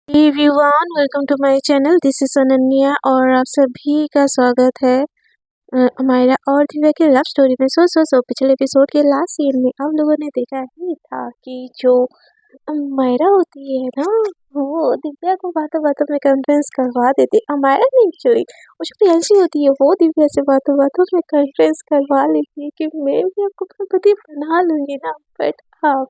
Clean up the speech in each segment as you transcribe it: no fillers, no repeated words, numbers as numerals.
Everyone welcome to my channel. This is Ananya और आप सभी का स्वागत है हमारा और दिव्या के लव स्टोरी में। सो पिछले एपिसोड के लास्ट सीन में आप लोगों ने देखा ही था कि जो अमायरा होती है ना, वो दिव्या को बातों बातों में कन्विंस करवा देती। अमायरा नहीं, सॉरी, वो जो प्रियांशी होती है वो दिव्या से बातों बातों में कन्विंस करवा लेती है कि मैं भी आपको अपना पति बना लूंगी ना, बट आप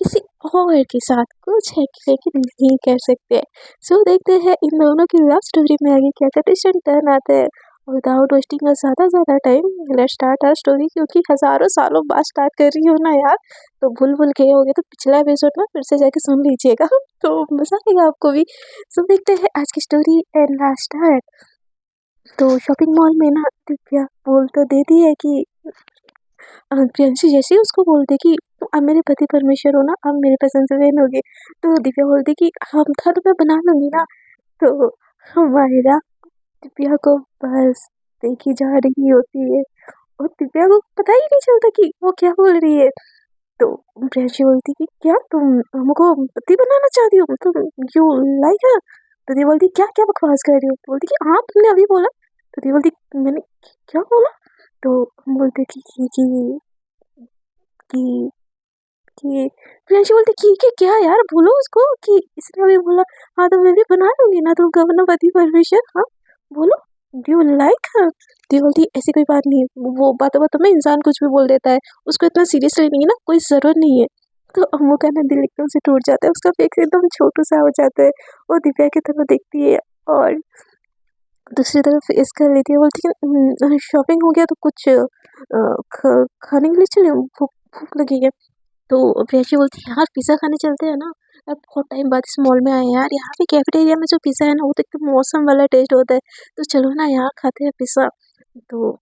किसी और के साथ कुछ है लेकिन नहीं कर सकते। सो देखते हैं इन दोनों की लव स्टोरी में आगे क्या ट्विस्ट टर्न आता है। विदाउट वेस्टिंग का ज़्यादा time, let's start our story. क्योंकि हज़ारों सालों बाद स्टार्ट कर रही हो ना यार, तो भूल गए होगे तो पिछला एपिसोड ना फिर से जाके सुन लीजिएगा तो मज़ा आएगा आपको भी। सो देखते हैं आज की स्टोरी एंड लास्ट स्टार्ट। तो शॉपिंग मॉल में ना दिव्या बोल तो देती है कि प्रियांशी जैसे ही उसको बोलते कि अब मेरे पति परमेश्वर हो ना, अब मेरे पसंद से बहन होगी, तो दिव्या बोलती कि हम था तो मैं बना लूंगी ना। तो हमारा दिव्या को बस देखी जा रही होती है और दिव्या को पता ही नहीं चलता कि वो क्या बोल रही है। तो प्रियांशी बोलती कि क्या तुम हमको पति बनाना चाहती हो, मतलब यू लाइक है। तो दिव्या बोलती क्या क्या बकवास कर रही हो। तो बोलती कि हाँ तुमने अभी बोला। तो दिव्या बोलती मैंने क्या बोला। तो हम बोलते कि कि प्रियांशी बोलती कि क्या यार बोलो उसको कि इसने अभी बोला। हाँ तो मैं भी बना लूंगी ना, तुम कहो ना पति परमेश्वर, हाँ बोलो डू यू लाइक हर। दी बोलती ऐसी कोई बात नहीं है, वो बातों बातों में इंसान कुछ भी बोल देता है, उसको इतना सीरियसली नहीं है ना, कोई ज़रूरत नहीं है। तो अम्मू का ना दिल एकदम से टूट जाता है, उसका फेस एकदम छोटू सा हो जाता है। वो दिव्या की तरफ देखती है और दूसरी तरफ फेस कर लेती है। बोलती है शॉपिंग हो गया तो कुछ खाने के लिए चले, भूख भूख लगी है। तो प्रियांशी बोलती है यार पिज़्ज़ा खाने चलते हैं ना, अब बहुत टाइम बाद इस मॉल में आए हैं यार, यहाँ पे कैफेटेरिया में जो पिज़्ज़ा है ना वो तो एकदम मौसम वाला टेस्ट होता है, तो चलो ना यार खाते हैं पिज़्ज़ा। तो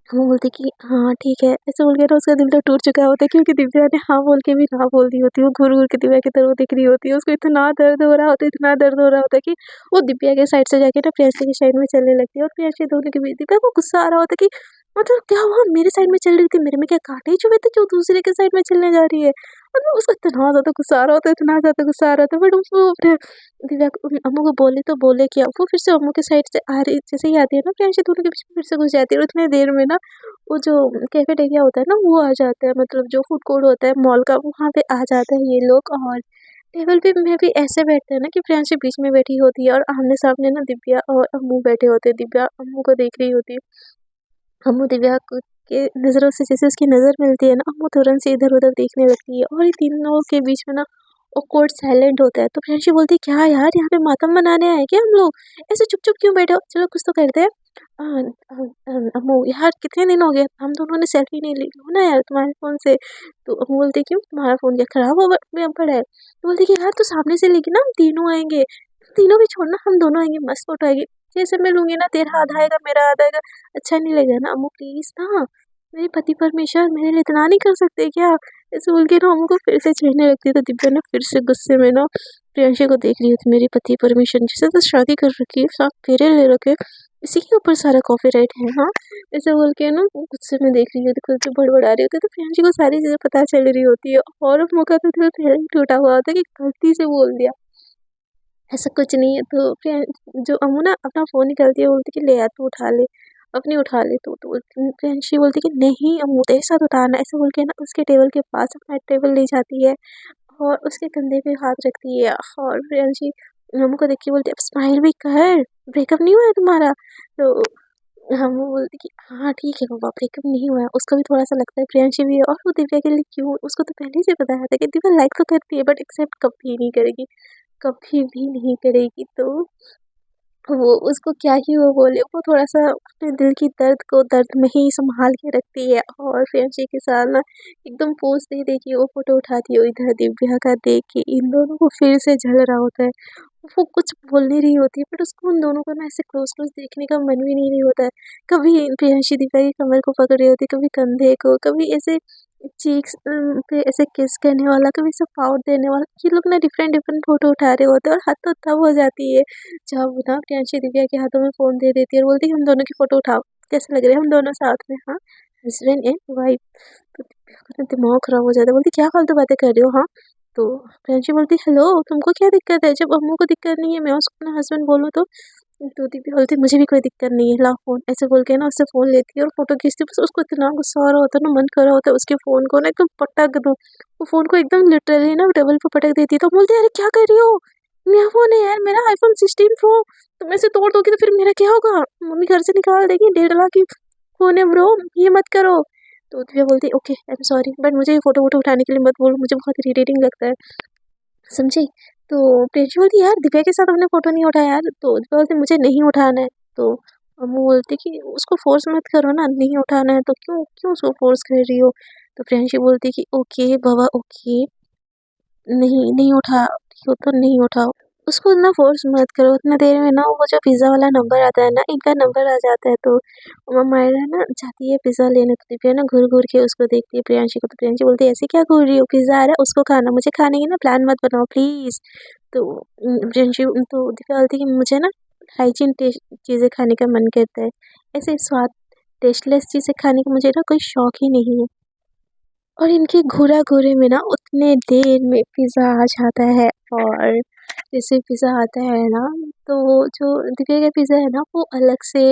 हम बोलते कि हाँ ठीक है, ऐसे बोल के ना उसका दिल तो टूट चुका होता है, क्योंकि दिव्या ने हाँ बोल के भी ना बोल दी होती है। वो घूर घूर के दिव्या की तरफ देख रही होती है, उसको इतना दर्द हो रहा होता है, इतना दर्द हो रहा होता है कि वो दिव्या के साइड से जाके ना प्रियांशी की साइड में चलने लगती है। और प्रियांशी दोनों के बीच दिव्या को गुस्सा आ रहा होता है कि मतलब क्या हुआ, मेरे साइड में चल रही थी, मेरे में क्या कांटे ही चुभे थे जो दूसरे के साइड में चलने जा रही है। मतलब उसको इतना ज़्यादा गुस्सा आ रहा होता है, इतना ज़्यादा गुस्सा आ रहा था, बट वो अपने दिव्या को अम्मू को बोले तो बोले क्या, वो फिर से अम्मू के साइड से आ रही, जैसे ही आती है ना प्रियांशी दोनों के बीच में फिर से घुस जाती है। और उतने देर में ना वो जो कैफेटेरिया होता है ना वो आ जाता है, मतलब जो फूड कोर्ट होता है मॉल का, वहाँ पे आ जाता है ये लोग। और टेबल पे में भी ऐसे बैठते हैं ना कि प्रियांशी बीच में बैठी होती है और आमने सामने ना दिव्या और अम्मू बैठे होते हैं। दिव्या अम्मू को देख रही होती है, अम्मू दिव्या को के नज़रों से जैसे उसकी नज़र मिलती है ना, अम्मू तुरंत से इधर उधर देखने लगती है और ये तीनों के बीच में ना ऑकवर्ड साइलेंट होता है। तो प्रियांशी बोलती है क्या यार यहाँ पे मातम मनाने आए क्या हम लोग, ऐसे चुप चुप क्यों बैठे हो, चलो कुछ तो करते हैं। अम्मू यार कितने दिन हो गए हम दोनों ने सेल्फी नहीं ली, लो ना यार तुम्हारे फ़ोन से। तो अम्मू बोलती क्यों, तुम्हारा फ़ोन क्या ख़राब हो गया पड़ा है। तो बोलती कि यार तू सामने से लेगी ना, हम तीनों आएंगे, तीनों भी छोड़ना, हम दोनों आएंगे, मस्त फोटो आएगी। जैसे मैं लूंगी ना, तेरा आधा आएगा मेरा आधा आएगा, अच्छा नहीं लगेगा ना अम्मू, प्लीज़ ना, मेरे पति परमेश्वर मेरे लिए इतना नहीं कर सकते क्या। ऐसे बोल के ना अम्मू को फिर से चिढ़ने लगती है। तो दिव्या ने फिर से गुस्से में ना प्रियांशी को देख रही होती, मेरी पति परमेश्वर जिसे तो शादी कर रखी है, साथ फेरे ले रखे, इसी के ऊपर सारा कॉपीराइट है, हाँ। ऐसे बोल के ना वो गुस्से में देख रही होती, खुद से बड़बड़ा रही होती है। तो प्रियांशी को सारी चीज़ें पता चल रही होती है और अम्मू का तो दिल पहले ही टूटा हुआ होता है कि गलती से बोल दिया, ऐसा कुछ नहीं है। तो जो अम्मू ना अपना फ़ोन निकालती है, बोलती कि ले यार तू उठा ले, अपनी उठा ले। तो प्रियांशी बोलती कि नहीं अम्मू तेरे साथ उतारना, ऐसे बोल के ना उसके टेबल के पास अपना टेबल ले जाती है और उसके कंधे पे हाथ रखती है। और प्रियांशी अम्मू को देख के बोलती है अब स्माइल भी कर, ब्रेकअप नहीं हुआ है तुम्हारा। तो अम्मू बोलती कि हाँ ठीक है पापा, ब्रेकअप नहीं हुआ है। उसको भी थोड़ा सा लगता है प्रियांशी भी है, और वो दिव्या के लिए क्यों, उसको तो पहले से पता था कि दिव्या लाइक तो करती है बट एक्सेप्ट कभी नहीं करेगी, कभी भी नहीं करेगी। तो वो उसको क्या ही वो बोले, वो थोड़ा-सा अपने दिल की दर्द को दर्द में ही सँभाल के रखती है। और प्रियांशी के साथ ना एकदम पोज़ दे-दे के वो फ़ोटो उठाती है, इधर दिव्या का देख के इन दोनों को फिर से जल रहा होता है। वो कुछ बोल नहीं रही होती है बट उसको उन दोनों को ना ऐसे क्लोज़-क्लोज़ देखने का मन भी नहीं होता है। कभी प्रियांशी दिव्या की कमर को पकड़ रही होती है, कभी कंधे को, कभी ऐसे चीक्स पे ऐसे किस करने वाला, कभी ऐसे पाउट देने वाला। ये लोग ना डिफ़रेंट-डिफ़रेंट फ़ोटो उठा रहे होते हैं और हद तो तब हो जाती है जब ना प्रियांशी दिव्या के हाथों में फ़ोन दे देती है और बोलती है हम दोनों की फ़ोटो उठाओ, कैसे लग रहे हैं हम दोनों साथ में, हाँ, हस्बैंड एंड वाइफ। तो दिव्या का ना दिमाग खराब हो जाता है, बोलती क्या फालतू बातें कर रही हो, हाँ। तो प्रियांशी बोलती हेलो तुमको क्या दिक्कत है, जब अम्मू को दिक्कत नहीं है मैं उसको अपना हस्बैंड बोलूँ तो दिव्या बोलती मुझे भी कोई दिक्कत नहीं है, ला फ़ोन, ऐसे बोल के ना उससे फ़ोन लेती है और फ़ोटो खींचती है। बस उसको इतना गुस्सा आ रहा होता है ना, मन कर रहा होता है उसके फ़ोन को ना एकदम पटक दूँ। वो फ़ोन को एकदम लिटरली ना टेबल पे पटक देती है। तो बोलती है अरे क्या कर रही हो, नया फ़ोन है यार मेरा आईफ़ोन 16 प्रो, तुम ऐसे तोड़ दोगी तो फिर मेरा क्या होगा, मम्मी घर से निकाल देगी, 1.5 लाख की फ़ोन है ब्रो, ये मत करो। तो दिव्या बोलती है okay I am sorry, but मुझे ये फ़ोटो वोटो उठाने के लिए मत बोलो, मुझे बहुत इरिटेटिंग लगता है, समझी? तो प्रियांशी बोलती यार दिव्या के साथ हमने फ़ोटो नहीं उठाया यार, तो दिव्या बोलती मुझे नहीं उठाना है। तो अम्मू बोलती कि उसको फ़ोर्स मत करो ना, नहीं उठाना है तो क्यों क्यों उसको फ़ोर्स कर रही हो? तो प्रियांशी बोलती कि ओके बाबा ओके, नहीं नहीं उठा रही हो तो नहीं उठाओ। उसको इतना फ़ोर्स मत करो, उतना देर में ना वो जो पिज़्ज़ा वाला नंबर आता है ना, इनका नंबर आ जाता है। तो मायरा ना जाती है पिज़्ज़ा लेने, तो दिव्या ना घूर-घूर के उसको देखती है प्रियांशी को, तो प्रियांशी बोलती है ऐसे क्या घूर रही हो, पिज़्ज़ा आ रहा है उसको खाना, मुझे खाने की ना प्लान मत बनाओ प्लीज़। तो प्रियांशी तो दिव्या बोलती है कि मुझे ना हाइजीन टेस्ट चीज़ें खाने का मन करता है, ऐसे स्वाद टेस्टलेस चीज़ें खाने का मुझे ना कोई शौक ही नहीं है। और इनके घूरा-घूरे में ना उतने देर में पिज़्ज़ा आ जाता है, और जैसे पिज़्ज़ा आता है ना, तो जो दिव्या का पिज़्ज़ा है ना वो अलग से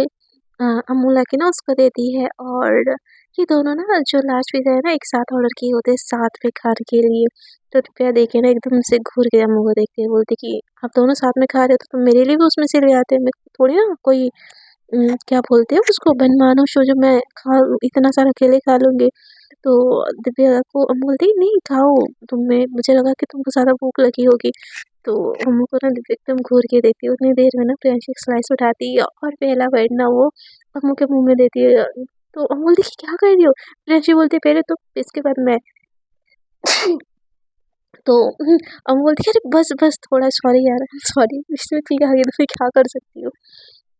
अम्मू लाके ना उसको देती है, और ये दोनों ना जो लार्ज पिज़्ज़ा है ना एक साथ ऑर्डर किए होते हैं साथ में खाने के लिए। तो दिव्या देखे ना एकदम से घूर के अम्मू को देखती है, बोलती कि आप दोनों साथ में खा रहे हो तो तुम मेरे लिए भी उसमें से ले आते, मेरे को थोड़ी ना कोई क्या बोलते हैं उसको बनमानुस हो जो मैं खा इतना सारा अकेले खा लूँगी। तो दिव्या को अम्मू बोलती है नहीं खाओ, तुम्हें मुझे लगा कि तुमको ज़्यादा भूख लगी होगी। तो अम्मू को ना दिव्या एकदम घूर के देखती है, उतनी देर में ना प्रियांशी एक स्लाइस उठाती है और पहला बाइट ना वो अम्मू के मुँह में देती है। तो अम्मू बोलती है क्या कर रही हो? प्रियांशी बोलती है पहले तुम इसके बाद मैं। तो अम्मू बोलती है अरे बस बस थोड़ा सॉरी यार सॉरी, इसमें ठीक आ गई तो फिर क्या कर सकती हूँ।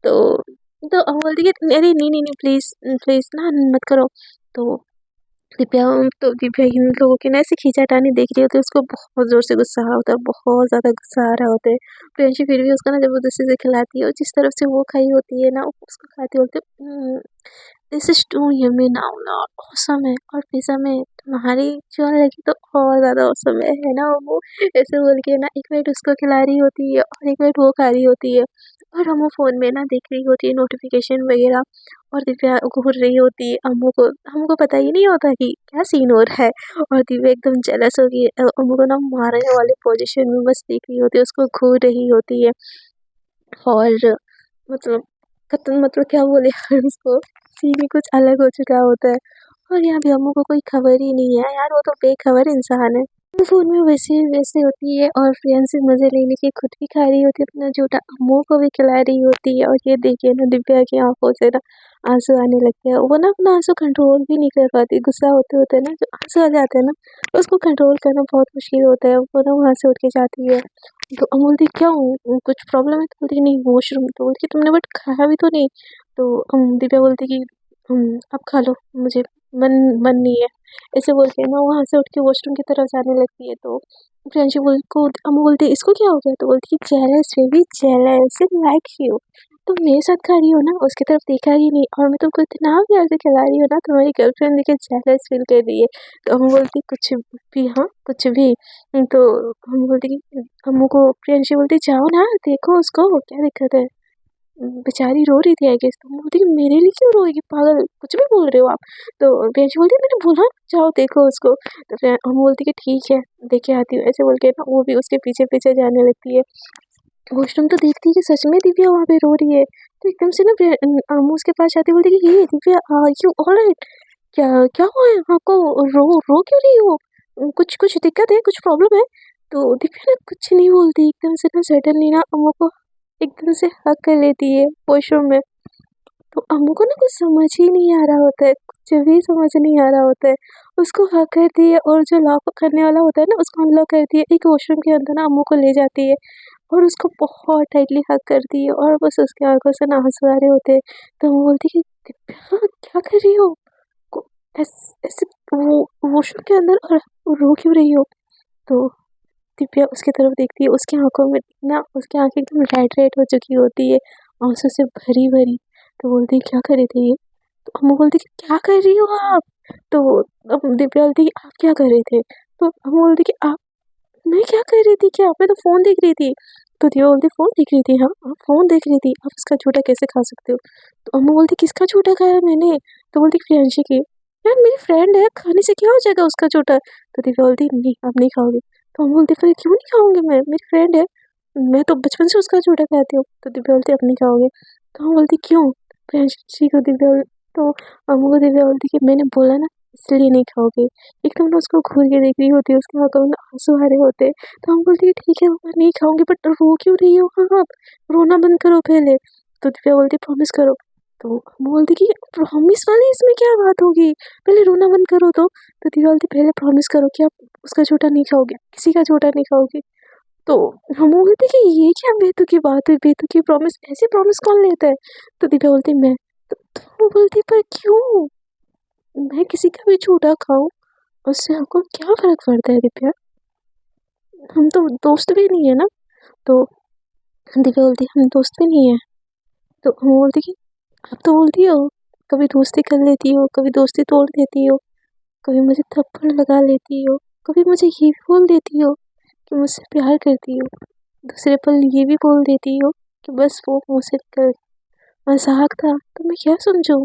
तो अम्मू बोलती है अरे नहीं नहीं नहीं प्लीज़ प्लीज़ ना मत करो। तो दिव्या तो दिव्या इन लोगों की ना ऐसे खींचातानी देख रही होती है, उसको बहुत ज़ोर से गुस्सा आ रहा होता है, बहुत ज़्यादा गुस्सा आ रहा होता है। प्रियांशी फिर भी उसको ना ज़बरदस्ती से खिलाती है, और जिस तरफ से वो खाई होती है ना उसको खाती बोलती है this is too yummy now ना, ऑसम है, और पिज़्ज़ा में तुम्हारी जान लगी तो और ज़्यादा ऑसम है ना वो, ऐसे बोल के ना एक बाइट उसको खिला रही होती है और एक बाइट वो खा रही होती है, और अम्मू फ़ोन में ना देख रही होती है नोटिफिकेशन वगैरह, और दिव्या घूर रही होती है। अम्मू को पता ही नहीं होता कि क्या सीन हो रहा है, और दिव्या एकदम जेलस हो गई अम्मू को ना मारने वाली पोजीशन में बस देख रही होती है, उसको घूर रही होती है। और मतलब मतलब क्या बोले उसको, सीन ही कुछ अलग हो चुका होता है। और यहाँ भी अम्मू को कोई खबर ही नहीं है यार, वो तो बेखबर इंसान है। वो फ़ोन में वैसे वैसे होती है और फ्रेंड से मज़े लेने की खुद भी खा रही होती है अपना झूठा, अम्मू को भी खिला रही होती है, और ये देखिए ना दिव्या की आंखों से ना आंसू आने लगते हैं। वो ना अपना आंसू कंट्रोल भी नहीं कर पाती, गुस्सा होते होते ना जो आंसू आ जाते हैं ना उसको कंट्रोल करना बहुत मुश्किल होता है। वो ना वहाँ से उठ के जाती है, तो अम्मू बोलती क्या कुछ प्रॉब्लम है? तो बोलती नहीं वॉशरूम, तो बोलती तुमने बट खाया भी तो नहीं। तो दिव्या बोलती कि अब खा लो, मुझे मन मन नहीं है, ऐसे बोल के ना वहाँ से उठ के वॉशरूम की तरफ जाने लगती है। तो प्रियांशी अम्मू बोलती है इसको क्या हो गया? तो बोलती है jealous baby jealous like you, तुम मेरे साथ खा रही हो ना, उसकी तरफ देखा ही नहीं, और मैं तुमको इतना प्यार से खिला रही हूँ ना, तुम्हारी गर्लफ्रेंड देखे जेलस फील कर रही है। तो अम्मू बोलती कुछ भी, हाँ कुछ भी। तो अम्मू बोलती कि अम्मू को प्रियांशी बोलती जाओ ना देखो उसको क्या दिक्कत है, बेचारी रो रही थी आई गेस। तो बोलती कि मेरे लिए क्यों रोएगी पागल, कुछ भी बोल रहे हो आप। तो प्रियांशी बोलती मैंने बोला ना, जाओ देखो उसको। तो फिर हम बोलती कि ठीक है देख के आती हूँ, ऐसे बोल के ना वो भी उसके पीछे पीछे जाने लगती है। वॉशरूम तो देखती है कि सच में दिव्या वहाँ पे रो रही है, तो एकदम से ना अम्मू उसके पास जाती बोलती कि ये दिव्या यू ऑलराइट, क्या क्या हुआ है आपको, रो रो क्यों रही हो, कुछ कुछ दिक्कत है, कुछ प्रॉब्लम है? तो दिव्या ना कुछ नहीं बोलती, एकदम से ना सडनली ना अम्मू को एकदम से हक कर लेती है वॉशरूम में। तो अम्मू को ना कुछ समझ ही नहीं आ रहा होता है, कुछ भी समझ नहीं आ रहा होता है। उसको हक करती है, और जो लॉक करने वाला होता है ना उसको अनलॉक करती है, एक वॉशरूम के अंदर ना अम्मू को ले जाती है, और उसको बहुत टाइटली हक करती है, और बस उसकी आंखों से ना आंसू आ रहे होते हैं। तो वो बोलती है कि दिव्या क्या कर रही हो, ऐसे वो वॉशरूम के अंदर, और रो क्यों रही हो? तो दिव्या उसकी तरफ देखती है, उसकी आँखों में ना उसकी आँखें एकदम रेड रेड हो चुकी होती है, आँसू से भरी-भरी। तो बोलती है क्या कर रही थी ये? तो अम्मू बोलती है कि क्या कर रही हो आप? तो दिव्या बोलती है कि आप क्या कर रहे थे? तो अम्मू बोलती है कि आप मैं क्या कर रही थी, क्या मैं तो फ़ोन देख रही थी। तो दिव्या बोलती फ़ोन देख रही थी? हाँ, हाँ फ़ोन देख रही थी। आप इसका झूठा कैसे खा सकते हो? तो अम्मू बोलती किसका झूठा खाया मैंने? तो बोलती प्रियांशी की। यार मेरी फ्रेंड है, खाने से क्या हो जाएगा उसका झूठा? तो दिव्या बोलती नहीं आप नहीं खाओगे। तो अम्मू बोलती फिर क्यों नहीं खाऊँगी मैं? मेरी फ्रेंड है, मैं तो बचपन से उसका झूठा खाती हूँ। तो दिव्या बोलती अब नहीं खाओगे। तो अम्मू बोलती क्यों? प्रियांशी को दिव्या तो अम्मू को दिव्या बोलती कि मैंने बोला ना इसलिए नहीं खाओगे। एकदम ना उसको घूर के देख रही होती है, उसके आँखों में आँसू आ रहे होते हैं। तो हम बोलती है ठीक है मैं नहीं खाऊँगी, बट रो क्यों रही हो आप? रोना बंद करो पहले। तो दिव्या बोलती प्रॉमिस करो। तो हम बोलती कि प्रॉमिस वाली इसमें क्या बात होगी? पहले रोना बंद करो तो। तो दिव्या बोलती पहले प्रॉमिस करो कि आप उसका झूठा नहीं खाओगे, किसी का झूठा नहीं खाओगी। तो हम बोलते कि ये क्या बेतुकी की बात है, बेतुकी प्रॉमिस, ऐसी प्रॉमिस कौन लेता है? तो दिव्या बोलती मैं। तो वो बोलती पर क्यों? मैं किसी का भी झूठा खाऊँ, उससे आपको क्या फ़र्क पड़ता है दिव्या? हम तो दोस्त भी नहीं है ना। तो दिव्या बोलती हम दोस्त भी नहीं है। तो हम बोलते कि आप तो बोलती हो कभी दोस्ती कर लेती हो, कभी दोस्ती तोड़ देती हो, कभी मुझे थप्पड़ लगा लेती हो, कभी मुझे ये भी बोल देती हो कि मुझसे प्यार करती हो, दूसरे पल ये भी बोल देती हो कि बस वो मुझसे कर मजाक था। तो मैं क्या समझूं?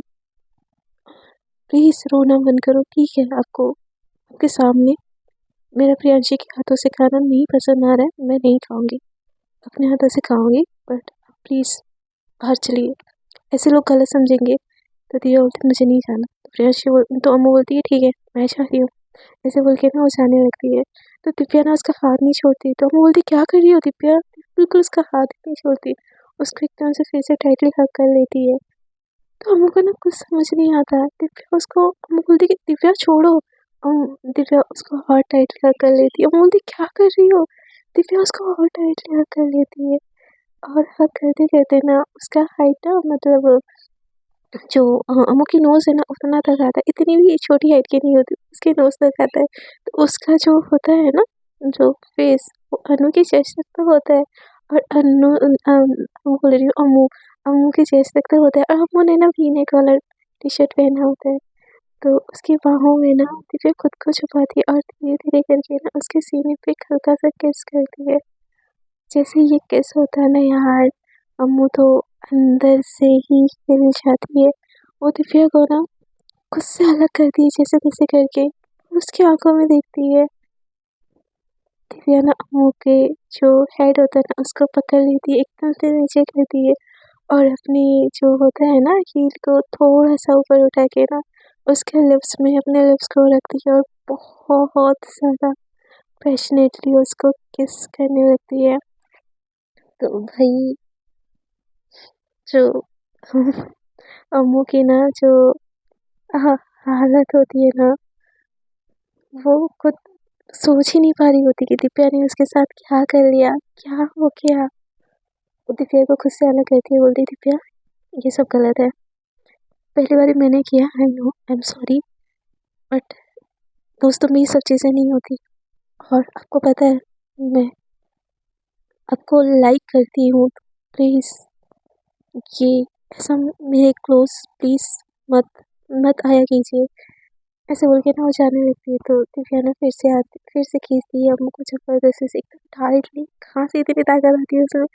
प्लीज़ रोना बंद करो, ठीक है? आपको आपके सामने मेरा प्रियांशी के हाथों से खाना नहीं पसंद आ रहा है, मैं नहीं खाऊंगी, अपने हाथों से खाऊंगी, बट प्लीज़ बाहर चलिए, ऐसे लोग गलत समझेंगे। तो दिया बोलती मुझे नहीं खाना। तो प्रियांशी तो अम्मू बोलती है ठीक है मैं चाहती हूँ, ऐसे बोल के ना वो जाने लगती है। तो दिव्या ना उसका हाथ नहीं छोड़ती। तो अम्मू बोलती क्या कर रही हो दिव्या? बिल्कुल उसका हाथ ही नहीं छोड़ती, उसको एकदम से फिर से टाइटली हग कर लेती है। तो अम्मू को ना कुछ समझ नहीं आता। दिव्या उसको अम्मू बोलती कि दिव्या छोड़ो। दिव्या उसको और टाइटली हग कर लेती है। अम्मू बोलती क्या कर रही हो? दिव्या उसको और टाइटली हग कर लेती है, और हग करते करते ना उसका हाइट ना मतलब जो अम्मू की नोज़ है ना उतना तक आता है, इतनी भी छोटी हाइट की नहीं होती, उसके नोज़ तक आता है। तो उसका जो होता है ना जो फेस, वो अनु की चेस्ट तक तो होता है, और अम्मू बोल रही हूँ अम्मू, अम्मू की चेस्ट तक तो होता है, और अम्मू ने ना वी नेक वाला टी शर्ट पहना होता है। तो उसकी बाहों में ना दिव्या खुद को छुपाती है और धीरे धीरे करके ना उसके सीने पे एक हल्का सा किस करती है। जैसे ये किस होता है ना यार, अम्मू तो अंदर से ही हिल जाती है। वो दिव्या को ना खुद से अलग करती है जैसे तैसे करके, और उसकी आंखों में देखती है। दिव्या ना अम्मू के जो हेड होता है ना उसको पकड़ लेती है, एकदम से नीचे करती है, और अपनी जो होता है ना हील को थोड़ा सा ऊपर उठा के ना उसके लिप्स में अपने लिप्स को रखती है, और बहुत ज़्यादा पैशनेटली उसको किस करने लगती है। तो भाई जो अम्मू की ना जो हा हालत होती है ना, वो खुद सोच ही नहीं पा रही होती कि दिव्या ने उसके साथ क्या कर लिया, क्या हो गया। वो दिव्या को खुद से अलग करती है, बोलती दिव्या ये सब गलत है, पहली बार मैंने किया, I know I am sorry, but दोस्तों में ये सब चीज़ें नहीं होती। और आपको पता है मैं आपको लाइक करती हूँ, प्लीज़ ये ऐसा मेरे क्लोज प्लीज़ मत मत आया कीजिए। ऐसे बोल के ना वो जाने लगती है। तो दिव्या ना फिर से खींचती है अम्मू को ज़बरदस्ती से, एकदम टाइटली, कहाँ से इतनी ताकत आती है उसमें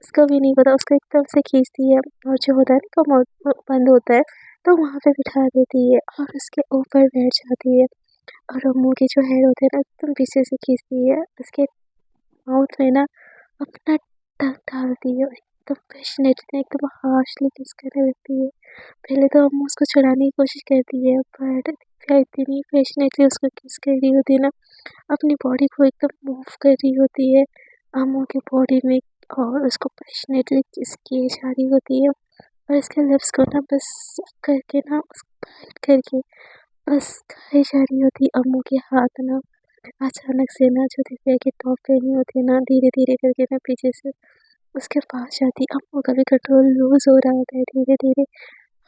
उसका भी नहीं पता। उसको एकदम से खींचती है, और जो होता है ना कमोड बंद होता है तो वहाँ पे बिठा देती है, और उसके ऊपर बैठ जाती है, और अम्मू के जो हेड होते हैं ना एकदम पीछे से खींचती है, उसके माउथ में ना अपना टक डालती है, और एकदम पैशनेटली एकदम हार्शली किस करने लगती है। पहले तो अम्मू उसको छुड़ाने की कोशिश करती है, बट दिव्या इतनी पैशनेटली उसको किस कर रही होती है ना, अपनी बॉडी को एकदम मूव कर रही होती है अम्मू की बॉडी में, और उसको पैशनेटली किस किए जा रही होती है, और उसके लिप्स को ना बस करके ना उसको बाइट करके बस खाई जा रही होती अम्मू के हाथ ना। अचानक से ना जो दिव्या की टॉप पहनी होती है ना धीरे धीरे करके ना पीछे से उसके पास जाती, अम्मू का भी कंट्रोल लूज हो रहा होता है धीरे धीरे,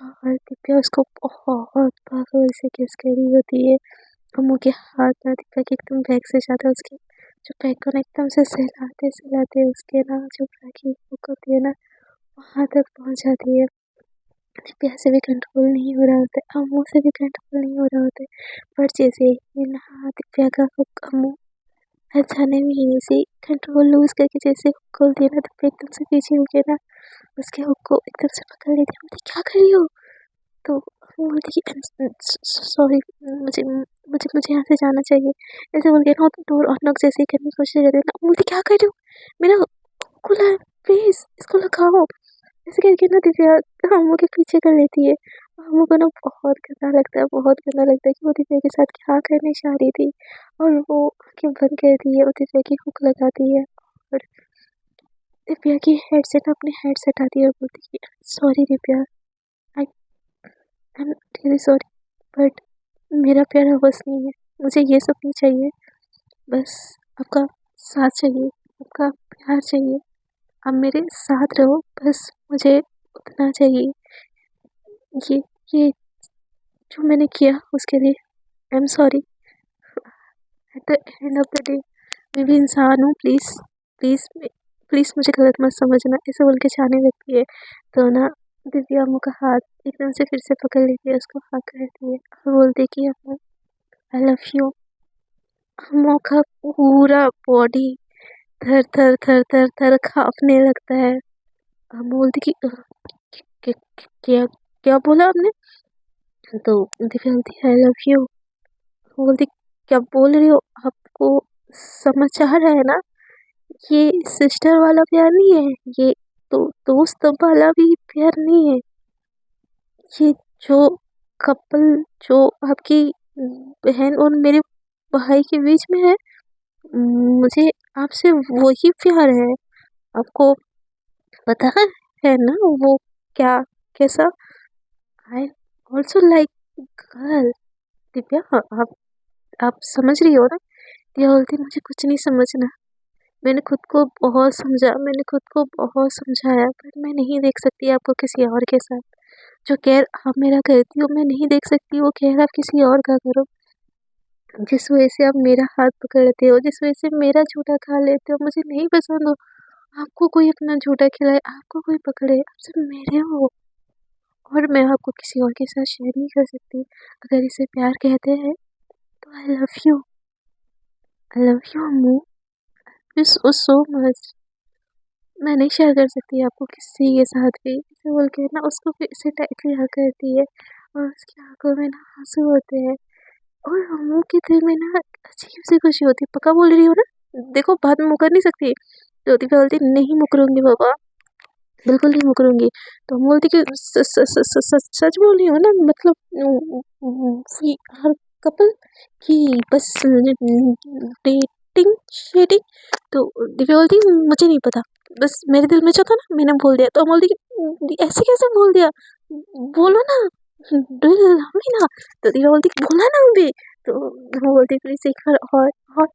और दिव्या उसको बहुत पागल से किस कर रही होती है। अम्मू के हाथ ना दिव्या के एकदम बैक से ज़्यादा उसके जो बैक को ना एकदम से सहलाते सहलाते उसके ना जो बाकी हुक होती है ना वहाँ तक पहुँच जाती है। दिव्या से भी कंट्रोल नहीं हो रहा होता है, अम्मू से भी कंट्रोल नहीं हो रहा होता है, पर जैसे ही ना दिव्या का हुक अम्मू अचानक में ही से कंट्रोल लूज करके जैसे खोल दिया ना, तो एकदम से पीछे हो गया ना, उसके हुक को एकदम से पकड़ लेती। बोलती क्या कर रही हो? तो वो बोलती कि सॉरी, मुझे मुझे मुझे यहाँ से जाना चाहिए, ऐसे बोल के ना डोर और नॉक जैसे ही करने की कोशिश करती है ना। बोलती क्या कर रही हो? मेरा खुला है, प्लीज इसको लगाओ, ऐसे करके ना दिव्या हमों के पीछे कर लेती है। हमों को ना बहुत गंदा लगता है, बहुत गंदा लगता है कि वो दिव्या के साथ क्या करने जा रही थी। और वो आंखें बंद करती है और दिव्या की हुक लगाती है, और दिव्या की हेड से ना अपने हेड से हटाती है और बोलती है sorry Divya, I am really sorry, but मेरा प्यारा बस नहीं है, मुझे ये सब नहीं चाहिए, बस आपका साथ चाहिए, आपका प्यार चाहिए, आप मेरे साथ रहो, बस मुझे उतना चाहिए। ये ये जो मैंने किया उसके लिए I am sorry. At the end of the day मैं भी इंसान हूँ, प्लीज़ प्लीज़ प्लीज़ मुझे गलत मत समझना, ऐसे बोल के जाने लगती है। तो ना दिव्या अम्मू का हाथ एकदम से फिर से पकड़ लेती है, उसको हक करती है और बोलती है कि अम्मू आई लव यू। अम्मू का पूरा बॉडी थर थर थर थर थर कांपने लगता है। अम्मू बोलती कि क्या क्या बोला आपने? तो दिव्या बोलती आई लव यू। वो बोलती क्या बोल रही हो? आपको समझ आ रहा है ना, ये सिस्टर वाला प्यार नहीं है, ये तो दोस्त वाला भी प्यार नहीं है, ये जो कपल जो आपकी बहन और मेरे भाई के बीच में है, मुझे आपसे वही प्यार है। आपको पता है ना वो क्या, कैसा? I also like girl. Divya आप समझ रही हो ना? दिव्या बोलती मुझे कुछ नहीं समझना, मैंने खुद को बहुत समझा, मैंने खुद को बहुत समझाया, पर मैं नहीं देख सकती आपको किसी और के साथ। जो केयर आप मेरा करती हो मैं नहीं देख सकती, वो केयर आप किसी और का करो। जिस वजह से आप मेरा हाथ पकड़ते हो, जिस वजह से मेरा झूठा खा लेते हो, मुझे नहीं पसंद हो आपको कोई अपना झूठा खिलाए, आपको कोई पकड़े, आप सिर्फ मेरे हो, और मैं आपको किसी और के साथ शेयर नहीं कर सकती। अगर इसे प्यार कहते हैं तो I love you Ammu, so much. मैं नहीं शेयर कर सकती आपको किसी के साथ भी, ऐसे बोल के ना उसको फिर से टाइटली हग करती है, और उसकी आंखों में ना आंसू होते हैं, और अम्मू के दिल में ना अजीब सी खुशी होती है। पक्का बोल रही हो ना? देखो बात में मुकर नहीं सकती। तो दीपा बोलती नहीं मुकरूंगी बाबा, बिल्कुल नहीं मुकरूंगी। तो हम बोलती कि सच बोल रही हो ना, मतलब वी आर कपल की बस डेटिंग शेडिंग? तो दिव्या बोलती मुझे नहीं पता, बस मेरे दिल में जो था ना मैंने बोल दिया। तो हम बोलती कि ऐसे कैसे बोल दिया, बोलो ना, डू यू लव मी ना? तो दिव्या बोलती बोला ना अभी। तो वो बोलती प्लीज एक बार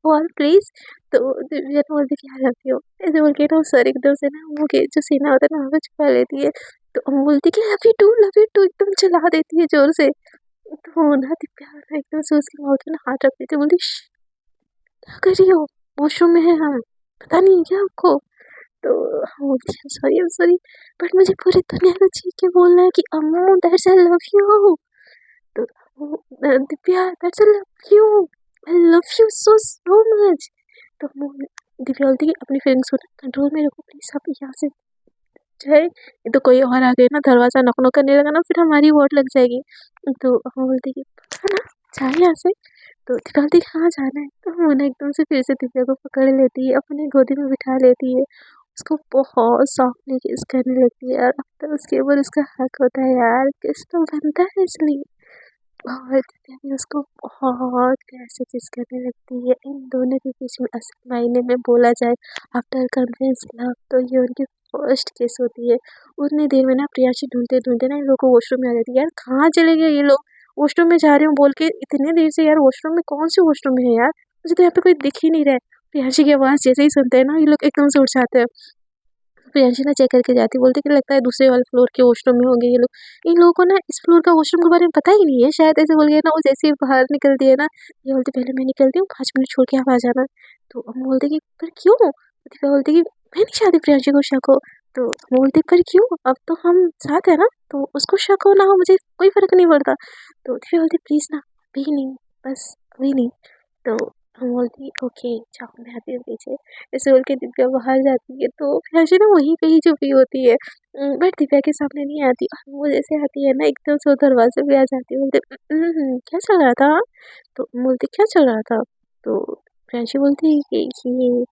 और प्लीज। तो दिव्या बोलती कि आई लव यू, ऐसे बोल के ना सर एकदम से ना वो के जो सीना होता है ना वहाँ पे छुपा लेती है। तो हम बोलती कि लव यू टू एकदम चला देती है जोर से। तो वो ना दिव्या ना एकदम से उसके माउथ में ना हाथ रख देती है, बोलती क्या कर रही हो, वॉशरूम में है हम, पता नहीं क्या आपको? तो हम बोलती है सॉरी सॉरी, बट मुझे पूरी दुनिया को चीख के बोलना है कि अम्मू दैट्स आई लव यू। तो Divya that's I love you, I love you so so much. तो दिव्या बोलती है अपनी फीलिंग्स को कंट्रोल में रखो प्लीज, आप यहाँ से जाए, ये तो कोई और आ गए ना दरवाजा नॉक नॉक करने लगा ना, फिर हमारी वोट लग जाएगी। तो हम बोलते कि पता ना, जाए यहाँ से। तो दिव्या बोलती कहाँ जाना है? तो हम ना एकदम से फिर से दिव्या को पकड़ लेती है, अपनी गोदी में बिठा लेती है, उसको बहुत सॉफ्टली किस करने लगती है, और अब तो उसके ऊपर उसका हक होता है यार, किस तो बनता है इसलिए। और दिव्या भी उसको बहुत प्यार से किस करने लगती है। इन दोनों के बीच में असल मायने में बोला जाए आफ्टर कन्फेस लव, तो ये उनकी फर्स्ट किस होती है। उतनी देर में ना प्रियांशी ढूंढते ढूंढते ना इन लोग को वॉशरूम में आ जाती है। यार कहाँ चले गए ये लोग, वॉशरूम में जा रही हूँ बोल के इतने देर से, यार वॉशरूम में कौन से वॉशरूम में है यार, मुझे तो यहाँ पे कोई दिख ही नहीं रहा है। प्रियांशी की आवाज़ जैसे ही सुनते हैं ना ये लोग एकदम से उठ जाते हैं। प्रियांशी ना चेक करके जाती, बोलती कि लगता है दूसरे वाले फ्लोर के वॉशरूम में होंगे ये लोग। इन लोगों को ना इस फ्लोर का वॉशरूम के बारे में पता ही नहीं है शायद, ऐसे बोल के ना वो जैसे ही बाहर निकलती है ना, ये बोलती पहले मैं निकलती हूँ, 5 मिनट छोड़ के आप आ जाना। तो हम बोलते कि पर क्यों? दीपिका बोलती कि मैं नहीं चाहती प्रियांशी को शक हो। तो हम बोलते पर क्यों, अब तो हम साथ है ना, तो उसको शक हो ना हो मुझे कोई फर्क नहीं पड़ता। तो दीपिका बोलती प्लीज ना, अभी नहीं, बस अभी नहीं। तो हम बोलती ओके जाओ मैं आती हूँ पीछे। ऐसे बोल के दिव्या बाहर जाती है तो प्रियांशी ना वहीं पे ही छुपी होती है। बट दिव्या के सामने नहीं आती और वो जैसे आती है ना एकदम से वो दरवाजे पे आ जाती है। बोलते क्या चल रहा था?" तो हम बोलते क्या चल रहा था? तो प्रियांशी बोलती है कि ये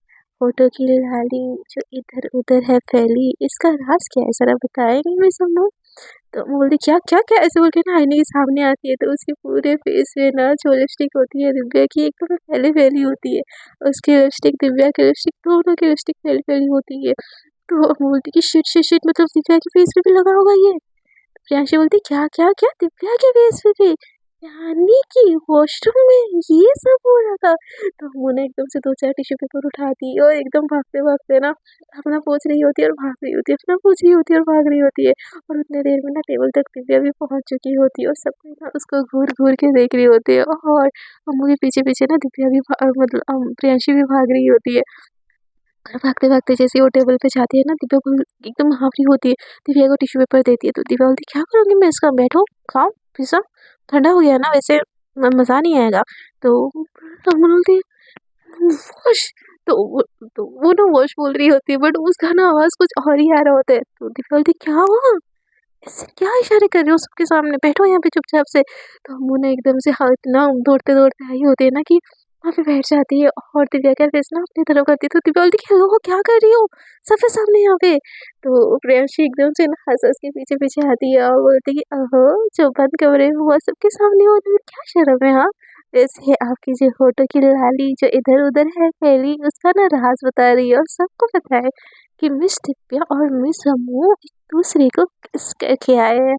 फोटो की लाली जो इधर उधर है फैली, इसका राज क्या है जरा बताएंगे मैं सब लोग। तो वो बोलती क्या क्या क्या ऐसे बोल के ना आईने के सामने आती है तो उसके पूरे फेस पे ना जो लिपस्टिक होती है दिव्या की एकदम फैली फैली होती है। उसकी लिपस्टिक दिव्या की लिपस्टिक दोनों की लिपस्टिक फैली फैली होती है। तो वो बोलती कि शिट शिट शिट मतलब दिव्या के फेस पे भी लगा होगा ये। प्रियांशी बोलती क्या क्या क्या दिव्या के फेस पे भी? यानी कि वॉशरूम में ये सब हो रहा था। तो वो ना एकदम से 2-4 टिश्यू पेपर उठाती है और एकदम भागते-भागते ना अपना पोंछ रही होती है और भाग रही होती है, अपना पोंछ रही होती है और भाग रही होती है। और उतने देर में ना टेबल तक दिव्या भी पहुँच चुकी होती है और सब कोई ना उसको घूर-घूर के देख रही होती है और अम्मू के पीछे-पीछे ना दिव्या भी मतलब प्रियांशी भी भाग रही होती है। और भागते-भागते जैसे वो टेबल पे जाती है ना दिव्या को एकदम हाफ़ी होती है। दिव्या को टिश्यू पेपर देती है तो दिव्या बोलती क्या करूँगी मैं इसका? बैठो, खाओ, पिज़्ज़ा ठंडा हो गया है ना वैसे मज़ा नहीं आएगा। तो अम्मू बोलती है वॉश तो वो ना वॉश बोल रही होती है बट उसका ना आवाज़ कुछ और ही आ रहा होता है। तो दिव्या बोलती क्या हुआ? ऐसे क्या इशारे कर रहे हो सबके सामने? बैठो यहाँ पे चुपचाप से। तो अम्मू ना एकदम से हाथ ना दौड़ते-दौड़ते आई होती है ना कि वहाँ पे बैठ जाती है और दिव्या का फेस ना अपनी तरफ करती है तो दिव्या बोलती है हेलो क्या कर रही हो? सबके सामने यहाँ पे। तो प्रियांशी एकदम से ना हँस-हँस के पीछे-पीछे आती है और बोलती है कि अहो जो बंद कमरे में हुआ सबके सामने होने में क्या शर्म है हाँ? वैसे आपकी जो होठों की लाली जो इधर-उधर है फैली उसका ना राज़ बता रही है और सबको पता है कि मिस दिव्या और मिस अम्मू एक दूसरे को किस करके आए हैं।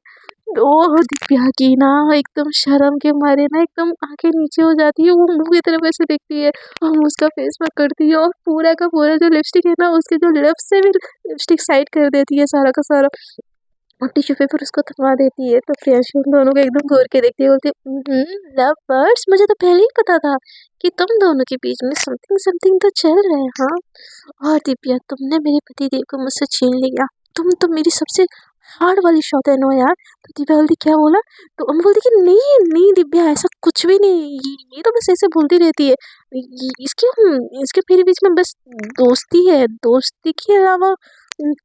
ओह! दिव्या की ना एकदम शर्म के मारे ना एकदम आँखें नीचे हो जाती है, वो मुँह की तरफ ऐसे देखती है और उसका फेस पकड़ती है और पूरा का पूरा जो लिपस्टिक है ना उसके जो लिप्स से भी लिपस्टिक साइड कर देती है सारा का सारा और टिश्यू पेपर उसको थमा देती है। तो प्रियांशु उन दोनों को एकदम घूर के देखती है बोलती है लव बर्ड्स मुझे तो पहले ही पता था कि तुम दोनों के बीच में समथिंग समथिंग तो चल रहा है हाँ। और दिव्या तुमने मेरे पतिदेव को मुझसे छीन लिया। तुम तो मेरी सबसे हार्ड वाली शौतेन हो यार। तो दिव्या बोलती क्या बोला? तो हम बोलती कि नहीं नहीं दिव्या ऐसा कुछ भी नहीं ये तो बस ऐसे बोलती रहती है। इसके मेरे बीच में बस दोस्ती है दोस्ती के अलावा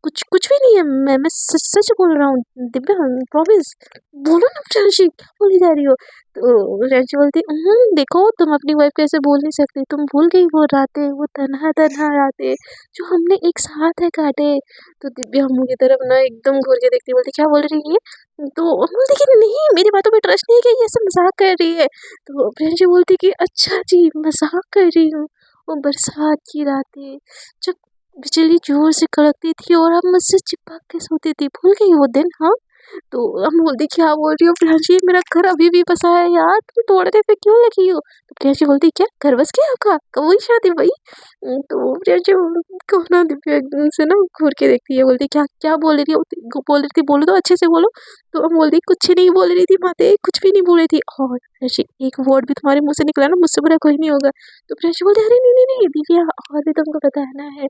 कुछ कुछ भी नहीं है। मैं सच सच बोल रहा हूँ दिव्या प्रॉमिस। बोलो ना प्रियांशी क्या बोली जा रही हो? तो प्रियांशी बोलती देखो तुम अपनी वाइफ को ऐसे बोल नहीं सकती। तुम भूल गई वो रातें वो तन्हा-तन्हा रातें जो हमने एक साथ है काटे। तो दिव्या अम्मू की तरफ ना एकदम घूर के देखती बोलती क्या बोल रही है? तो अम्मू बोलती कि नहीं मेरी बातों पे ट्रस्ट नहीं है कि ये सब मज़ाक कर रही है। तो प्रियांशी बोलती कि अच्छा जी मज़ाक कर रही हूँ। वो बरसात की रातें जब बिजली जोर से कड़कती थी और आप मुझसे चिपक के सोती थी। भूल गई वो दिन हाँ? तो हम बोलते क्या बोल रही हो प्रियांशी मेरा घर अभी भी बसा है यार तुम तोड़ने पे क्यों लगी हो? तो प्रियांशी बोलती क्या घर बस गया आपका? कब हुई शादी भाई? तो प्रियांशी को ना दिव्या एकदम से ना घूर के देखती है बोलती क्या क्या बोल रही हो? बोल रही थी बोलो तो अच्छे से बोलो। तो हम बोलती कुछ नहीं बोल रही थी माते कुछ भी नहीं बोल रही थी। और प्रियांशी एक वर्ड भी तुम्हारे मुँह से निकला ना मुझसे बुरा कोई नहीं होगा। तो प्रियांशी बोलती अरे नहीं नहीं नहीं दिव्या और भी तुमको बताना है।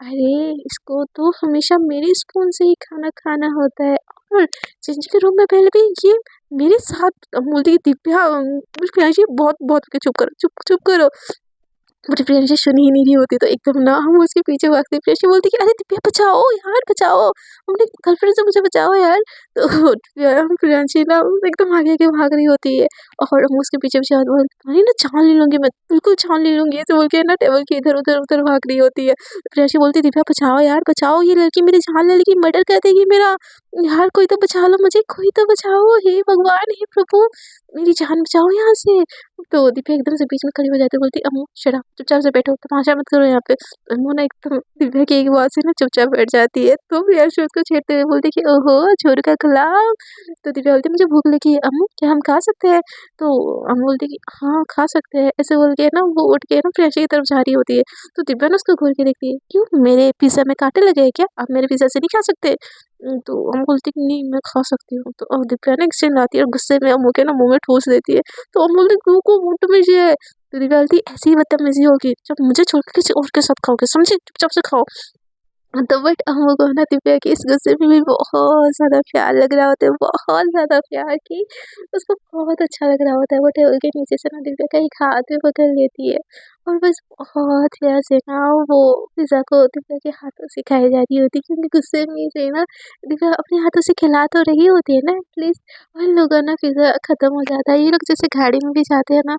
अरे इसको तो हमेशा मेरे स्पून से ही खाना खाना होता है और चेंज के रूम में पहले भी ये मेरे साथ बोलती है दिव्या प्रियांशी बहुत बहुत हो गया चुप करो चुप चुप करो। बट प्रियांशी सुन ही नहीं रही होती तो एकदम ना हम उसके पीछे भागते प्रियांशी बोलती कि अरे दिव्या बचाओ यार बचाओ अपने गर्लफ्रेंड से मुझे बचाओ यार। तो प्रियांशी ना एकदम आगे आगे भाग रही होती है और हम उसके पीछे पीछे बोलती ना छान ले लूंगी मैं बिल्कुल छान ले लूंगी ऐसे बोल के ना टेबल के इधर उधर उधर भाग रही होती है। प्रियांशी बोलती दिव्या बचाओ यार बचाओ ये लड़की मेरी जान ले लेगी मर्डर कर देगी मेरा। यार कोई तो बचा लो मुझे कोई तो बचाओ हे भगवान हे प्रभु मेरी जान बचाओ यहाँ से। तो दिव्या एकदम से बीच में खड़ी हो जाती है बोलती अम्मू शट अप चुपचाप से बैठो तमाशा मत करो यहाँ पे। अम्मू ना एकदम दिव्या की एक बात से ना चुपचाप बैठ जाती है तो प्रियांशु उसको छेड़ते हुए बोलती कि ओहो छोरू का गुलाम। तो दिव्या बोलती मुझे भूख लगी है अम्मू क्या हम खा सकते हैं? तो अम्मू बोलती कि हाँ खा सकते हैं ऐसे बोल के ना वो उठ के ना प्रियांशु की तरफ जा रही होती है। तो दिव्या ना उसको घूर के देखती है क्यों मेरे पिज़्ज़ा में कांटे लगे हैं क्या? आप मेरे पिज़्ज़ा से नहीं खा सकते? तो अम्मू बोलती कि नहीं मैं खा सकती हूँ। तो दिव्या ना एक्सचेंज लाती है और गुस्से में अम्मू के ना मुँह में ठूस देती है। तो अम्मू बोलती तू को बदतमीज़ी है। तो दिव्या बोलती ऐसी ही बदतमीज़ी होगी जब मुझे छोड़ के किसी और के साथ खाओगे समझी? चुपचाप से खाओ। तो बट अम्मू को ना दिव्या के इस गुस्से में भी बहुत ज़्यादा प्यार लग रहा होता है, बहुत ज़्यादा प्यार कि उसको बहुत अच्छा लग रहा होता है। वो टेबल के नीचे से ना दिव्या का एक हाथ भी पकड़ लेती है और बस बहुत प्यार से ना वो पिज़्ज़ा को दिव्या के हाथों से खाई जा रही होती है, क्योंकि गुस्से में से ना दिव्या अपने हाथों से खिला तो रही होती है ना एटलीस्ट। और इन लोगों ना पिज़्ज़ा ख़त्म हो जाता है। ये लोग जैसे गाड़ी में भी जाते हैं ना,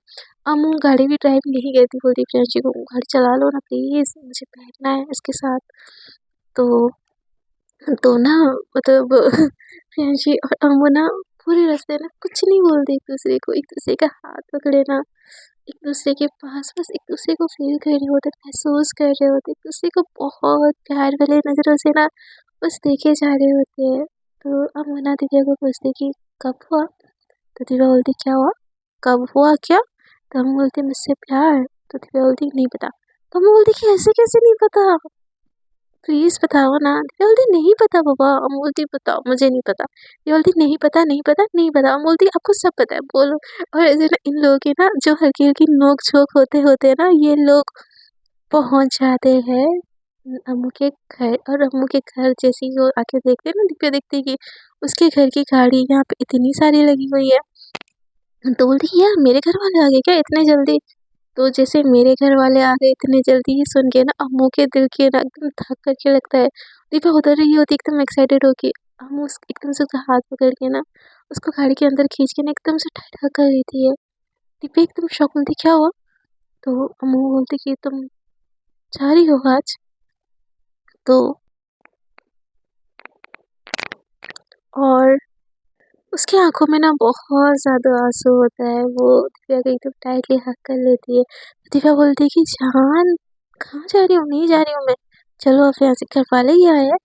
अम्मू गाड़ी भी ड्राइव नहीं करती, बोलती प्रियांशी को गाड़ी चला लो ना प्लीज़, मुझे बैठना है इसके साथ। तो ना मतलब प्रियांशी और अम्मू ना पूरे रास्ते ना कुछ नहीं बोलते एक दूसरे को, एक दूसरे का हाथ पकड़े ना एक दूसरे के पास बस एक दूसरे को फील कर रहे होते, महसूस कर रहे होते, एक दूसरे को बहुत प्यार भरे नज़रों से ना बस देखे जा रहे होते हैं। तो अम्मू ना दिव्या को पूछती कि कब हुआ? तो दिव्या बोलती क्या हुआ? कब हुआ क्या? तो अम्मू बोलती मुझसे प्यार। तो दिव्या बोलती नहीं पता। तो अम्मू बोलती कि ऐसे कैसे नहीं पता, प्लीज़ बताओ ना। दिव्या बोलती नहीं पता पापा। अम्मू बोलती बताओ मुझे नहीं पता। दिव्या बोलती नहीं पता नहीं पता नहीं पता। अम्मू बोलती आपको सब पता है बोलो। और ऐसे ना इन लोगों के ना जो हल्की हल्की नोक झोंक होते होते हैं ना, ये लोग पहुंच जाते हैं अम्मू के घर। और अम्मू के घर जैसे ही वो आके देखते हैं ना, दिव्या देखती है कि उसके घर की गाड़ी यहाँ पे इतनी सारी लगी हुई है। तो बोलती है यार मेरे घर वाले आ गए क्या इतने जल्दी? तो जैसे मेरे घर वाले आ गए इतने जल्दी ही सुन के ना अम्मू के दिल के ना एकदम धक करके लगता है। दीपा उधर रही होती एकदम एक्साइटेड होके, अम्मू एकदम से उसका हाथ पकड़ के ना उसको गाड़ी के अंदर खींच के ना एकदम से टाइट कर देती है। दीपा एकदम शॉक बोलती क्या हुआ? तो अम्मू बोलती कि तुम जा रही हो आज? तो और उसकी आंखों में ना बहुत ज़्यादा आंसू होता है। वो दिव्या को एकदम टाइटली हग कर लेती है। दिव्या बोलती है कि जान कहाँ जा रही हूँ? नहीं जा रही हूँ मैं, चलो अब यहाँ से घर वाले ही आए हैं,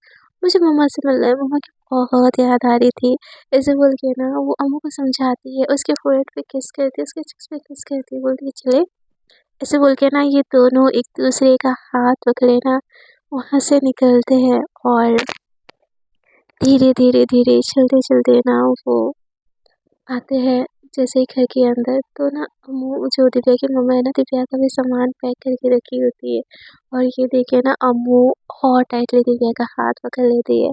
मुझे मम्मा से मिलना है, मम्मा की बहुत याद आ रही थी। ऐसे बोल के ना वो अम्मू को समझाती है, उसके फोrehead पे किस करती है, उसके चेस्ट पे किस करती है, बोलती है चले। ऐसे बोल के ना ये दोनों एक दूसरे का हाथ पकड़े ना वहाँ से निकलते हैं। और धीरे धीरे धीरे चलते चलते ना वो आते हैं जैसे ही घर के अंदर। तो ना अम्मू जो दिव्या की मम्मा है ना, दिव्या का भी सामान पैक करके रखी होती है। और ये देखे ना अम्मू और टाइटली दिव्या का हाथ पकड़ लेती है।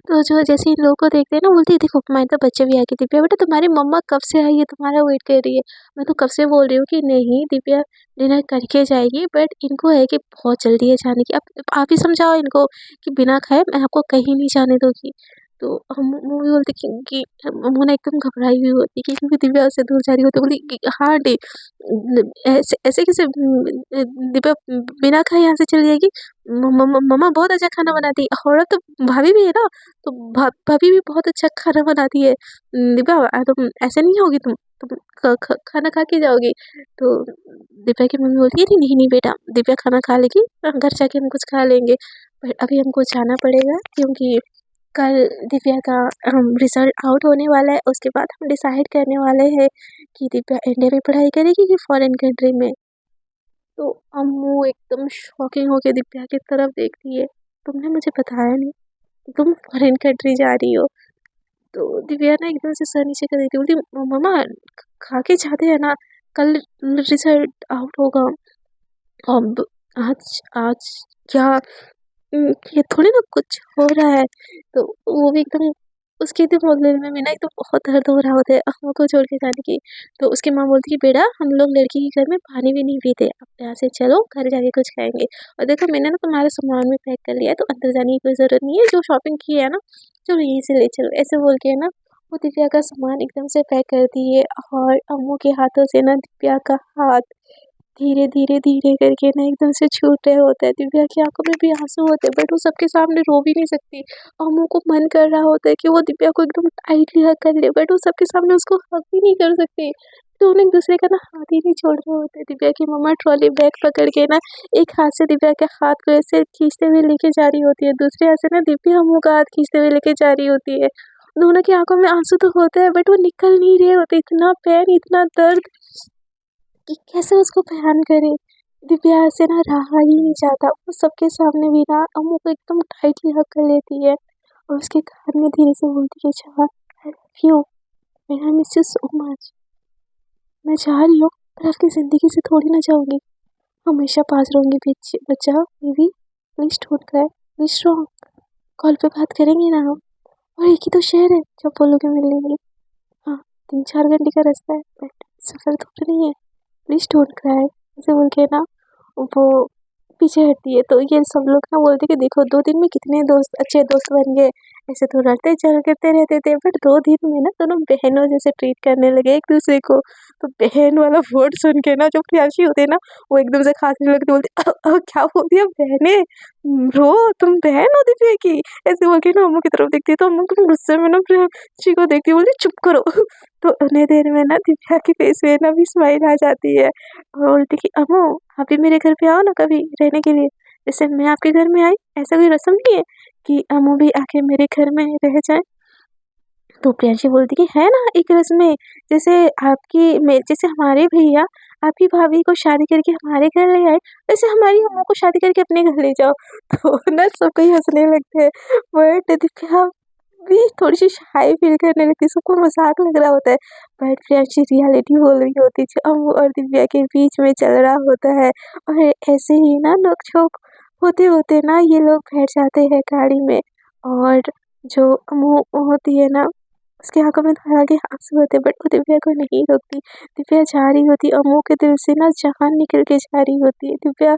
तो जो जैसे इन लोगों को देखते हैं ना, बोलती है देखो हमारे तो बच्चे भी आ गए, दिव्या बेटा तुम्हारी मम्मा कब से आई है, तुम्हारा वेट कर रही है। मैं तो कब से बोल रही हूँ कि नहीं दिव्या डिनर करके जाएगी, बट इनको है कि बहुत जल्दी है जाने की। अब आप ही समझाओ इनको कि बिना खाए मैं आपको कहीं नहीं जाने दूंगी। तो अम्मू भी बोलती कि अम्मू ना एकदम घबराई हुई होती कि क्योंकि दिव्या उससे दूर जा रही होती, बोली कि हाँ डी ऐसे ऐसे कैसे दिव्या बिना खाए यहाँ से चली जाएगी? मम्मा बहुत अच्छा खाना बनाती है, और अब तो भाभी भी है ना, तो भाभी भी बहुत अच्छा खाना बनाती है। दिव्या तुम ऐसे नहीं होगी, तुम खाना खा के जाओगी। तो दिव्या की मम्मी बोलती है नहीं नहीं नहीं बेटा, दिव्या खाना खा लेगी, घर जाके हम कुछ खा लेंगे, पर अभी हमको जाना पड़ेगा क्योंकि कल दिव्या का रिजल्ट आउट होने वाला है। उसके बाद हम डिसाइड करने वाले हैं कि दिव्या इंडिया में पढ़ाई करेगी कि फॉरेन कंट्री में। तो अम्मू एकदम शॉकिंग होके दिव्या की तरफ देखती है, तुमने मुझे बताया नहीं कि तुम फॉरेन कंट्री जा रही हो। तो दिव्या ना एकदम से सर नीचे कर देती, बोलती मम्मा खा के जाते हैं ना, कल रिजल्ट आउट होगा। अब आज आज क्या ये थोड़ी ना कुछ हो रहा है। तो वो भी एकदम उसके दिमाग में भी ना एकदम बहुत दर्द हो रहा होता है अम्मा को छोड़ के जाने की। तो उसकी माँ बोलती है बेटा हम लोग लड़की के घर में पानी भी नहीं पीते, अब यहाँ से चलो घर जाके कुछ खाएंगे। और देखो मैंने ना तुम्हारा सामान भी पैक कर लिया है, तो अंदर जाने की कोई ज़रूरत नहीं है, जो शॉपिंग की है ना चलो यहीं से ले चलो। ऐसे बोल के ना वो दिव्या का सामान एकदम से पैक करती है। और अम्मू के हाथों से ना दिव्या का हाथ धीरे धीरे धीरे करके ना एकदम से छूट रहे होता है। दिव्या की आंखों में भी आंसू होते हैं, बट वो सबके सामने रो भी नहीं सकती। अम्मू को मन कर रहा होता है कि वो दिव्या को एकदम टाइटली हग कर ले, बट वो सबके सामने उसको हग भी नहीं कर सकती। तो उन्हें एक दूसरे का ना हाथ ही नहीं छोड़ रहे होते। दिव्या की मम्मा ट्रॉली बैग पकड़ के ना एक हाथ से दिव्या के हाथ को ऐसे खींचते हुए लेके जा रही होती है, दूसरे हाथ से ना दिव्या अम्मू का हाथ खींचते हुए लेके जा रही होती है। दोनों की आंखों में आंसू तो होते हैं, बट वो निकल नहीं रहे होते, इतना पैर इतना दर्द कि कैसे उसको बयान करे। दिव्या से ना रहा ही नहीं जाता, वो सबके सामने भी ना अम्मू को एकदम टाइटली हग कर लेती है। और उसके कान में धीरे से बोलती है चाह I love you, I miss you so much. मैं जा रही हूँ पर आपकी ज़िंदगी से थोड़ी ना जाऊँगी, हमेशा पास रहूँगी बच्चा, baby please don't cry. Strong. Call पे बात करेंगे ना हम। और एक ही तो शहर है जब बोलोगे मिलने के लिए। हाँ, 3-4 घंटे का रास्ता है, बट सफ़र दूर नहीं है। प्लीज़ डोंट क्राई, ऐसे बोल के ना वो पीछे हटती है। तो ये सब लोग ना बोलते कि देखो 2 दिन में कितने दोस्त अच्छे दोस्त बन गए। ऐसे तो लड़ते झगड़ते रहते थे, बट 2 दिन में ना दोनों बहनों जैसे ट्रीट करने लगे एक दूसरे को। तो बहन वाला वर्ड सुन के ना जो प्रियांशी होते हैं ना, वो एकदम से खांसने लगते, बोलते क्या बोल दिया बहने, ब्रो तुम बहन हो दिव्या की। ऐसे बोल के ना अम्मू की तरफ देखती है, तो अम्मू को गुस्से में ना प्रियांशी को देखती है, बोलती चुप करो। तो उन्हें देर में ना दिव्या की फेस पे ना भी स्माइल आ जाती है और बोलती कि अम्मू आप भी मेरे घर पे आओ ना कभी रहने के लिए। जैसे मैं आपके घर में आई, ऐसा कोई रस्म नहीं है कि अम्मू भी आके मेरे घर में रह जाए। तो प्रियांशी बोलती कि है ना एक रस्में, जैसे जैसे हमारे भैया आपकी भाभी को शादी करके हमारे घर ले आए, वैसे हमारी अम्मू को शादी करके अपने घर ले जाओ। तो ना सबको ही हंसने लगते हैं, बट दिव्या भी थोड़ी-सी शाय फ़ील करने लगती है, सबको मज़ाक लग रहा होता है। बट प्रियांशी रियलिटी बोल रही होती है, जो अम्मू और दिव्या के बीच में चल रहा होता है। और ऐसे ही ना नोक-झोंक होते-होते ना ये लोग बैठ जाते हैं गाड़ी में, और जो अम्मू होती है ना, उसकी आँखों में थोड़ा के आँसू होते हैं, बट वो दिव्या को नहीं रोकती। दिव्या जा रही होती है, अम्मू के दिल से ना जान निकल के जा रही होती है। दिव्या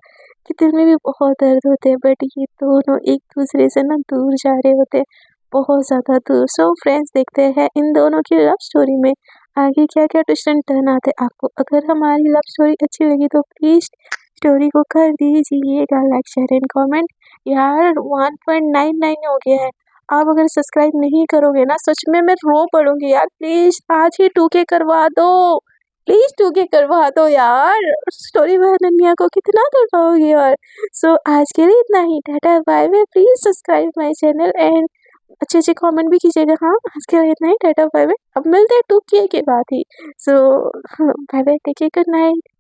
के दिल में भी बहुत दर्द होते हैं, बट ये दोनों एक-दूसरे से ना दूर जा रहे होते हैं, बहुत ज़्यादा दूर। सो फ्रेंड्स, देखते हैं इन दोनों की लव स्टोरी में आगे क्या-क्या ट्विस्ट एंड टर्न आते हैं। आपको अगर हमारी लव स्टोरी अच्छी लगी तो प्लीज़ स्टोरी को कर दीजिएगा लाइक, शेयर एंड कमेंट। यार 1.99 हो गया है। आप अगर सब्सक्राइब नहीं करोगे ना, सच में मैं रो पड़ूँगी यार। प्लीज़ आज ही 2K करवा दो। प्लीज़ 2K करवा दो यार। स्टोरी बाय अनन्या को कितना करवाओगे यार। सो आज के लिए इतना ही। Tata bye bye. Please subscribe my channel and अच्छे-अच्छे कमेंट भी कीजिएगा। हाँ, आज के लिए इतना ही। Tata bye bye. अब मिलते हैं 2K के बाद ही। So bye bye, take care, good night.